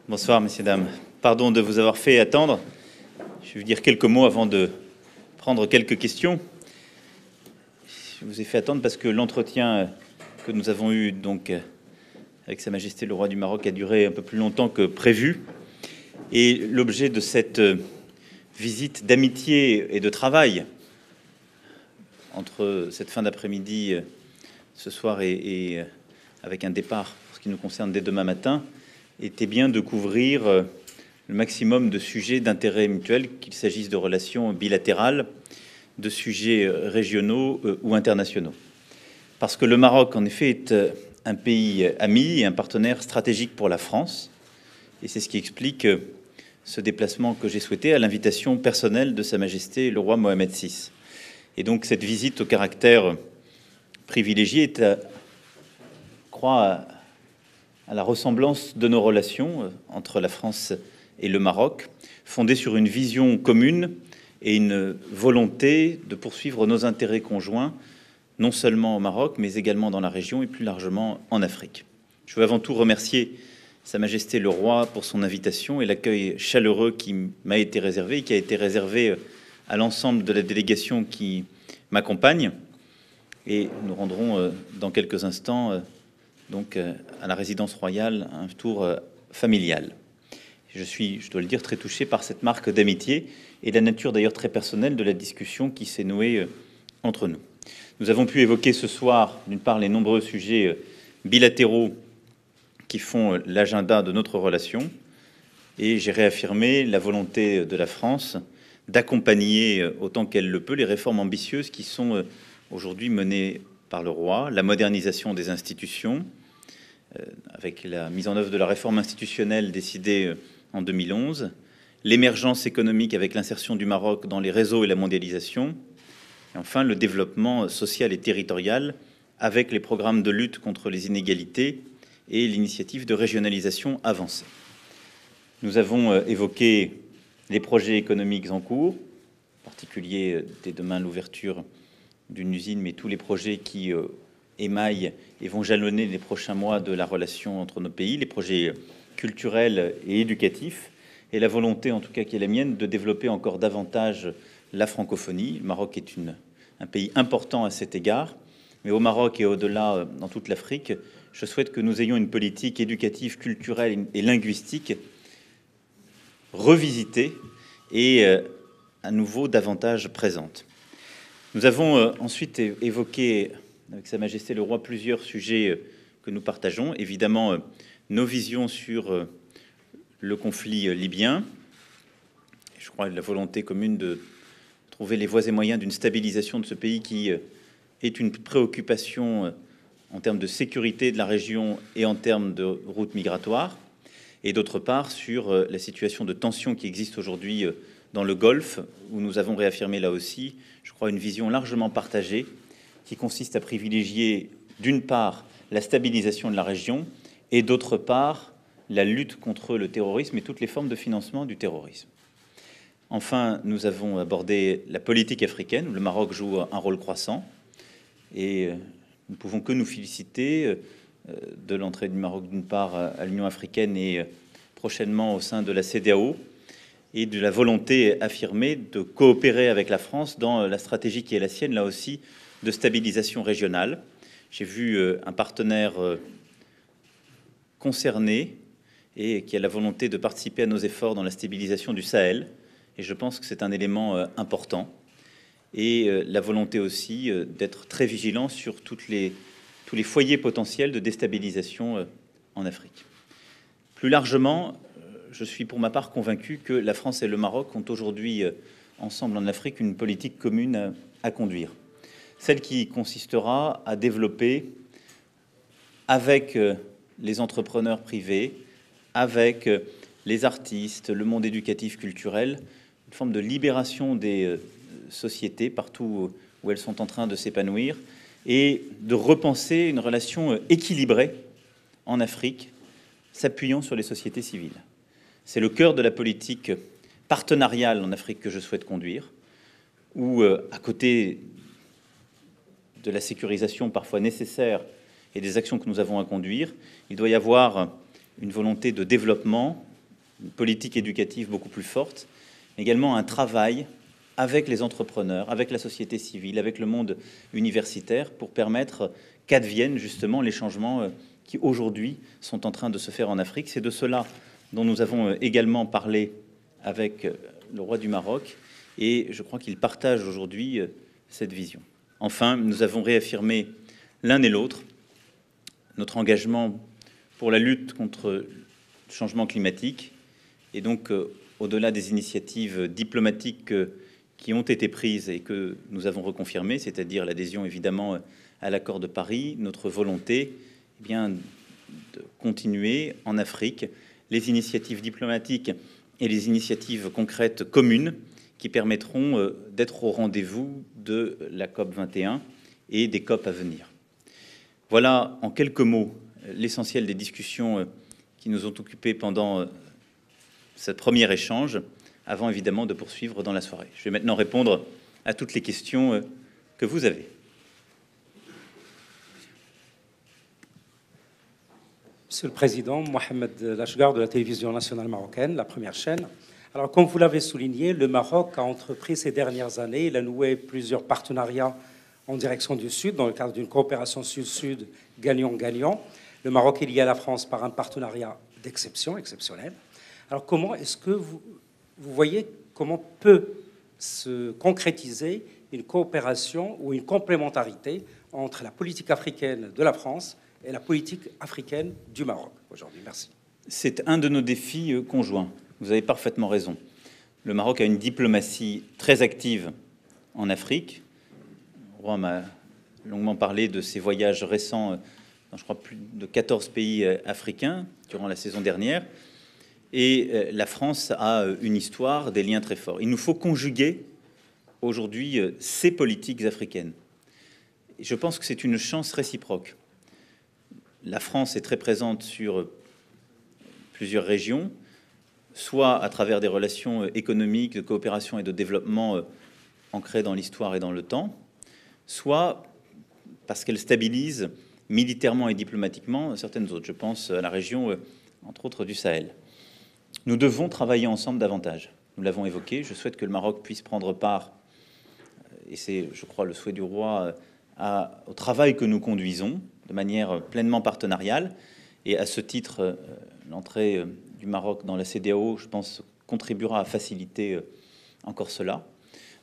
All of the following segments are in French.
Bonsoir, messieurs, dames. Pardon de vous avoir fait attendre. Je vais vous dire quelques mots avant de prendre quelques questions. Je vous ai fait attendre parce que l'entretien que nous avons eu donc avec Sa Majesté le Roi du Maroc a duré un peu plus longtemps que prévu. Et l'objet de cette visite d'amitié et de travail entre cette fin d'après-midi ce soir et avec un départ, pour ce qui nous concerne, dès demain matin, était bien de couvrir le maximum de sujets d'intérêt mutuel, qu'il s'agisse de relations bilatérales, de sujets régionaux ou internationaux. Parce que le Maroc, en effet, est un pays ami et un partenaire stratégique pour la France. Et c'est ce qui explique ce déplacement que j'ai souhaité à l'invitation personnelle de Sa Majesté le roi Mohamed VI. Et donc cette visite au caractère privilégié est, je crois, à la ressemblance de nos relations entre la France et le Maroc, fondée sur une vision commune et une volonté de poursuivre nos intérêts conjoints, non seulement au Maroc, mais également dans la région et plus largement en Afrique. Je veux avant tout remercier Sa Majesté le Roi pour son invitation et l'accueil chaleureux qui m'a été réservé et qui a été réservé à l'ensemble de la délégation qui m'accompagne. Et nous rendrons dans quelques instants donc à la résidence royale un tour familial. Je suis, je dois le dire, très touché par cette marque d'amitié et la nature d'ailleurs très personnelle de la discussion qui s'est nouée entre nous. Nous avons pu évoquer ce soir, d'une part, les nombreux sujets bilatéraux qui font l'agenda de notre relation, et j'ai réaffirmé la volonté de la France d'accompagner autant qu'elle le peut les réformes ambitieuses qui sont aujourd'hui menées par le roi, la modernisation des institutions, avec la mise en œuvre de la réforme institutionnelle décidée en 2011, l'émergence économique avec l'insertion du Maroc dans les réseaux et la mondialisation, et enfin le développement social et territorial avec les programmes de lutte contre les inégalités et l'initiative de régionalisation avancée. Nous avons évoqué les projets économiques en cours, en particulier dès demain l'ouverture d'une usine, mais tous les projets qui émaillent et vont jalonner les prochains mois de la relation entre nos pays, les projets culturels et éducatifs, et la volonté, en tout cas qui est la mienne, de développer encore davantage la francophonie. Le Maroc est un pays important à cet égard, mais au Maroc et au-delà, dans toute l'Afrique, je souhaite que nous ayons une politique éducative, culturelle et linguistique revisitée et à nouveau davantage présente. Nous avons ensuite évoqué avec Sa Majesté le Roi plusieurs sujets que nous partageons. Évidemment, nos visions sur le conflit libyen. Je crois la volonté commune de trouver les voies et moyens d'une stabilisation de ce pays qui est une préoccupation en termes de sécurité de la région et en termes de routes migratoires. Et d'autre part, sur la situation de tension qui existe aujourd'hui dans le Golfe, où nous avons réaffirmé là aussi, je crois, une vision largement partagée qui consiste à privilégier, d'une part, la stabilisation de la région et d'autre part, la lutte contre le terrorisme et toutes les formes de financement du terrorisme. Enfin, nous avons abordé la politique africaine, où le Maroc joue un rôle croissant, et nous ne pouvons que nous féliciter de l'entrée du Maroc, d'une part, à l'Union africaine et prochainement au sein de la CEDEAO, et de la volonté affirmée de coopérer avec la France dans la stratégie qui est la sienne, là aussi, de stabilisation régionale. J'ai vu un partenaire concerné et qui a la volonté de participer à nos efforts dans la stabilisation du Sahel, et je pense que c'est un élément important, et la volonté aussi d'être très vigilant sur tous les foyers potentiels de déstabilisation en Afrique. Plus largement, je suis pour ma part convaincu que la France et le Maroc ont aujourd'hui ensemble en Afrique une politique commune à conduire. Celle qui consistera à développer avec les entrepreneurs privés, avec les artistes, le monde éducatif, culturel, une forme de libération des sociétés partout où elles sont en train de s'épanouir et de repenser une relation équilibrée en Afrique, s'appuyant sur les sociétés civiles. C'est le cœur de la politique partenariale en Afrique que je souhaite conduire, où, à côté de la sécurisation parfois nécessaire et des actions que nous avons à conduire, il doit y avoir une volonté de développement une politique éducative beaucoup plus forte, mais également un travail avec les entrepreneurs, avec la société civile, avec le monde universitaire, pour permettre qu'adviennent justement les changements qui aujourd'hui sont en train de se faire en Afrique. C'est de cela dont nous avons également parlé avec le roi du Maroc, et je crois qu'il partage aujourd'hui cette vision. Enfin, nous avons réaffirmé l'un et l'autre notre engagement pour la lutte contre le changement climatique, et donc au-delà des initiatives diplomatiques qui ont été prises et que nous avons reconfirmées, c'est-à-dire l'adhésion évidemment à l'accord de Paris, notre volonté bien de continuer en Afrique les initiatives diplomatiques et les initiatives concrètes communes qui permettront d'être au rendez-vous de la COP 21 et des COP à venir. Voilà en quelques mots l'essentiel des discussions qui nous ont occupés pendant ce premier échange, avant évidemment de poursuivre dans la soirée. Je vais maintenant répondre à toutes les questions que vous avez. Monsieur le Président, Mohamed Lachgar de la télévision nationale marocaine, la première chaîne. Alors, comme vous l'avez souligné, le Maroc a entrepris ces dernières années, il a noué plusieurs partenariats en direction du Sud, dans le cadre d'une coopération Sud-Sud gagnant-gagnant. Le Maroc est lié à la France par un partenariat d'exception, exceptionnel. Alors, comment est-ce que vous voyez comment peut se concrétiser une coopération ou une complémentarité entre la politique africaine de la France et la politique africaine du Maroc aujourd'hui? Merci. C'est un de nos défis conjoints. Vous avez parfaitement raison. Le Maroc a une diplomatie très active en Afrique. Le roi m'a longuement parlé de ses voyages récents dans, je crois, plus de 14 pays africains durant la saison dernière. Et la France a une histoire, des liens très forts. Il nous faut conjuguer aujourd'hui ces politiques africaines. Et je pense que c'est une chance réciproque. La France est très présente sur plusieurs régions, soit à travers des relations économiques, de coopération et de développement ancrées dans l'histoire et dans le temps, soit parce qu'elle stabilise militairement et diplomatiquement certaines autres. Je pense à la région, entre autres, du Sahel. Nous devons travailler ensemble davantage. Nous l'avons évoqué. Je souhaite que le Maroc puisse prendre part, et c'est, je crois, le souhait du roi, au travail que nous conduisons de manière pleinement partenariale. Et à ce titre, l'entrée du Maroc dans la CEDEAO, je pense, contribuera à faciliter encore cela.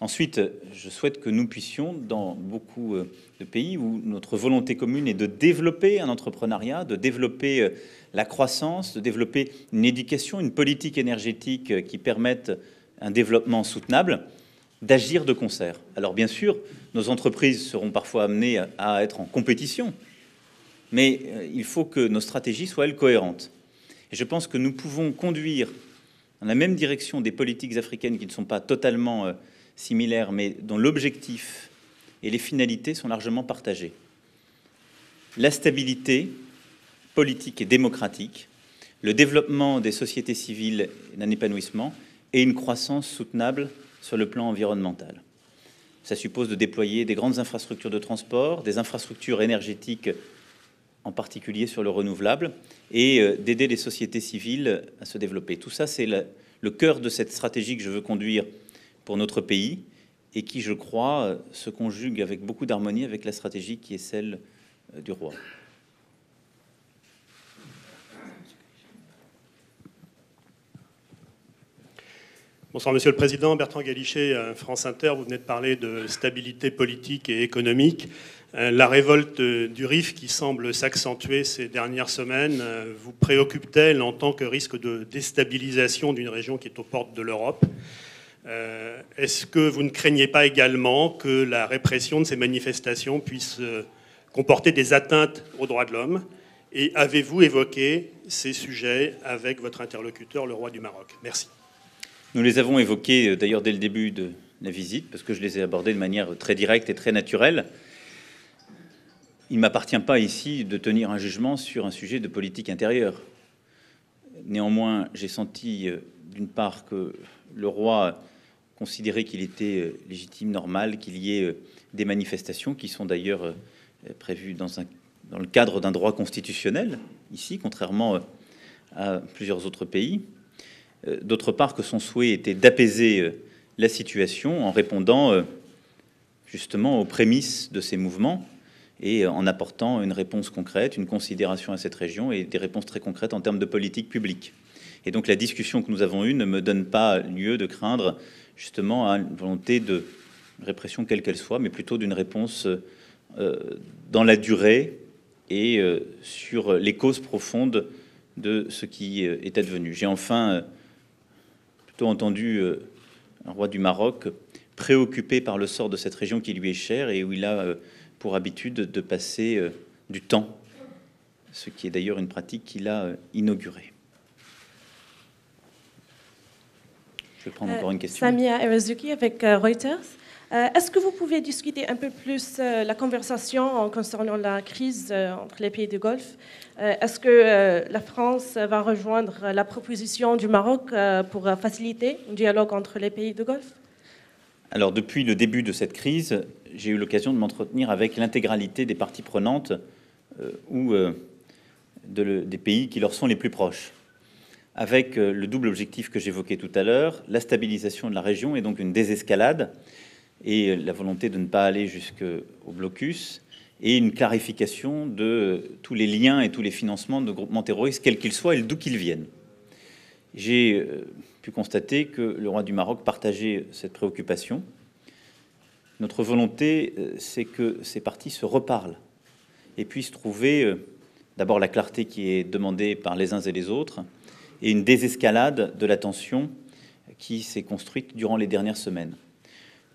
Ensuite, je souhaite que nous puissions, dans beaucoup de pays où notre volonté commune est de développer un entrepreneuriat, de développer la croissance, de développer une éducation, une politique énergétique qui permette un développement soutenable, d'agir de concert. Alors bien sûr, nos entreprises seront parfois amenées à être en compétition, mais il faut que nos stratégies soient, elles, cohérentes. Et je pense que nous pouvons conduire dans la même direction des politiques africaines qui ne sont pas totalement similaires, mais dont l'objectif et les finalités sont largement partagés. La stabilité politique et démocratique, le développement des sociétés civiles d'un épanouissement et une croissance soutenable sur le plan environnemental. Ça suppose de déployer des grandes infrastructures de transport, des infrastructures énergétiques, en particulier sur le renouvelable, et d'aider les sociétés civiles à se développer. Tout ça, c'est le cœur de cette stratégie que je veux conduire pour notre pays et qui, je crois, se conjugue avec beaucoup d'harmonie avec la stratégie qui est celle du roi. Bonsoir, Monsieur le Président. Bertrand Galichet, France Inter. Vous venez de parler de stabilité politique et économique. La révolte du Rif qui semble s'accentuer ces dernières semaines vous préoccupe-t-elle en tant que risque de déstabilisation d'une région qui est aux portes de l'Europe? Est-ce que vous ne craignez pas également que la répression de ces manifestations puisse comporter des atteintes aux droits de l'homme? Et avez-vous évoqué ces sujets avec votre interlocuteur, le roi du Maroc? Merci. Nous les avons évoqués d'ailleurs dès le début de la visite, parce que je les ai abordés de manière très directe et très naturelle. Il ne m'appartient pas ici de tenir un jugement sur un sujet de politique intérieure. Néanmoins, j'ai senti d'une part que le roi considérait qu'il était légitime, normal, qu'il y ait des manifestations qui sont d'ailleurs prévues dans le cadre d'un droit constitutionnel, ici, contrairement à plusieurs autres pays. D'autre part, que son souhait était d'apaiser la situation en répondant justement aux prémices de ces mouvements et en apportant une réponse concrète, une considération à cette région et des réponses très concrètes en termes de politique publique. Et donc la discussion que nous avons eue ne me donne pas lieu de craindre justement une volonté de répression quelle qu'elle soit, mais plutôt d'une réponse dans la durée et sur les causes profondes de ce qui est advenu. J'ai enfin plutôt entendu un roi du Maroc préoccupé par le sort de cette région qui lui est chère et où il a pour habitude de passer du temps, ce qui est d'ailleurs une pratique qu'il a inaugurée. Je vais prendre encore une question. Samia Erazuki avec Reuters. Est-ce que vous pouvez discuter un peu plus la conversation concernant la crise entre les pays du Golfe? Est-ce que la France va rejoindre la proposition du Maroc pour faciliter un dialogue entre les pays du Golfe? Alors, depuis le début de cette crise, j'ai eu l'occasion de m'entretenir avec l'intégralité des parties prenantes ou des pays qui leur sont les plus proches, avec le double objectif que j'évoquais tout à l'heure, la stabilisation de la région et donc une désescalade, et la volonté de ne pas aller jusqu'au blocus, et une clarification de tous les liens et tous les financements de groupements terroristes, quels qu'ils soient et d'où qu'ils viennent. J'ai pu constater que le roi du Maroc partageait cette préoccupation. Notre volonté, c'est que ces parties se reparlent et puissent trouver d'abord la clarté qui est demandée par les uns et les autres, et une désescalade de la tension qui s'est construite durant les dernières semaines.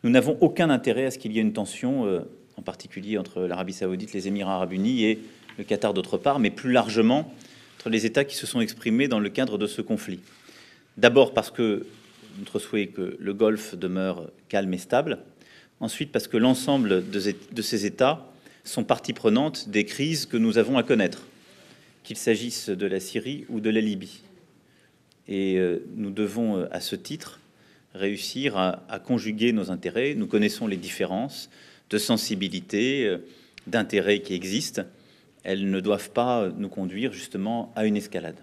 Nous n'avons aucun intérêt à ce qu'il y ait une tension, en particulier entre l'Arabie saoudite, les Émirats arabes unis et le Qatar d'autre part, mais plus largement entre les États qui se sont exprimés dans le cadre de ce conflit. D'abord parce que notre souhait est que le Golfe demeure calme et stable. Ensuite parce que l'ensemble de ces États sont partie prenante des crises que nous avons à connaître, qu'il s'agisse de la Syrie ou de la Libye. Et nous devons, à ce titre, réussir à conjuguer nos intérêts. Nous connaissons les différences de sensibilité, d'intérêts qui existent. Elles ne doivent pas nous conduire justement à une escalade.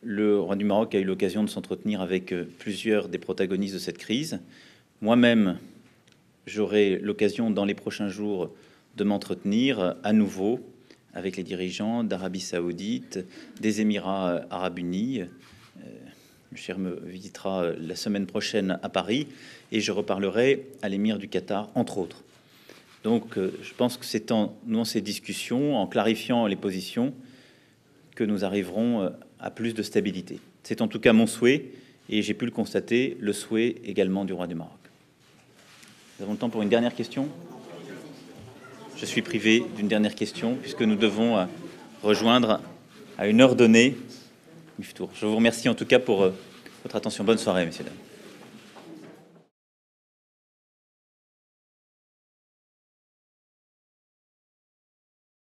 Le roi du Maroc a eu l'occasion de s'entretenir avec plusieurs des protagonistes de cette crise. Moi-même, j'aurai l'occasion dans les prochains jours de m'entretenir à nouveau avec les dirigeants d'Arabie saoudite, des Émirats arabes unis. Le cheikh me visitera la semaine prochaine à Paris et je reparlerai à l'émir du Qatar, entre autres. Donc, je pense que c'est en nouant ces discussions, en clarifiant les positions, que nous arriverons à plus de stabilité. C'est en tout cas mon souhait et j'ai pu le constater, le souhait également du roi du Maroc. Nous avons le temps pour une dernière question. Je suis privé d'une dernière question puisque nous devons rejoindre à une heure donnée Miftour. Je vous remercie en tout cas pour votre attention. Bonne soirée, messieurs, dames.